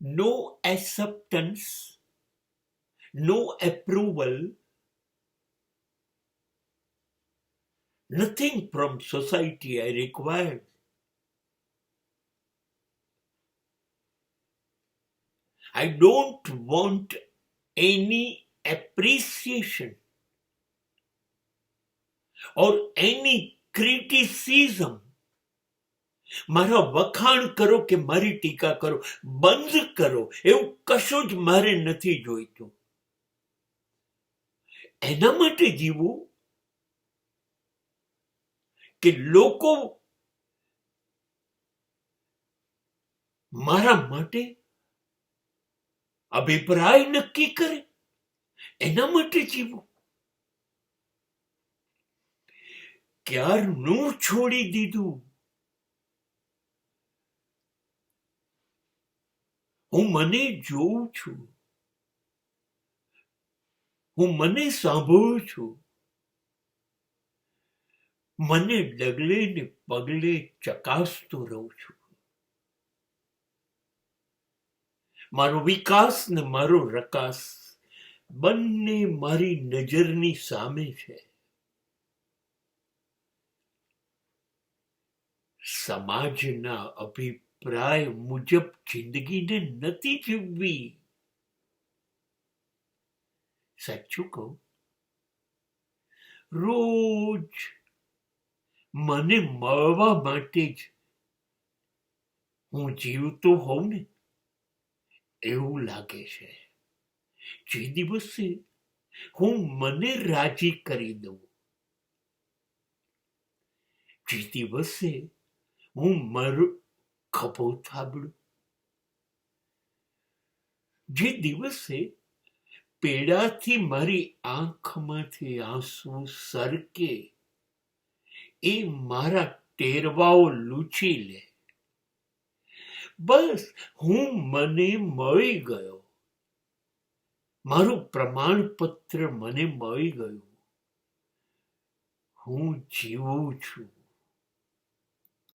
no acceptance, no approval, nothing from society I require. I don't want any appreciation or any criticism. મારા વખાણ કરો કે મારી ટીકા કરો, બંધ કરો, એવું કશું જ મારે નથી જોઈતું. એના માટે જીવવું કે લોકો મારા માટે અભિપ્રાય નક્કી કરે, એના માટે જીવવું. ક્યારનું છોડી દીધું. હું મને જોઉં છું, હું મને સાંભળું છું, મને ડગલે ને પગલે ચકાસતો રહું છું. મારો વિકાસ ને મારો રકાસ બંને મારી નજરની સામે છે. સમાજના અભિપ્રાય મુજબ જિંદગીને નથી જીવવી. સાચું કહું, રોજ મને મળવા માટે જ હું જીવતો હોઉં ને એવું લાગે છે. જે દિવસે હું મને રાજી કરી દઉં, જે દિવસે હું મારો ખભો થાબડું, જે દિવસે પીડાથી મારી આંખમાંથી આંસુ સરકે, એ મારા ટેરવાઓ લૂછી લે, બસ હું મને મળી ગયો, મારું પ્રમાણપત્ર મને મળી ગયું, હું જીવું છું.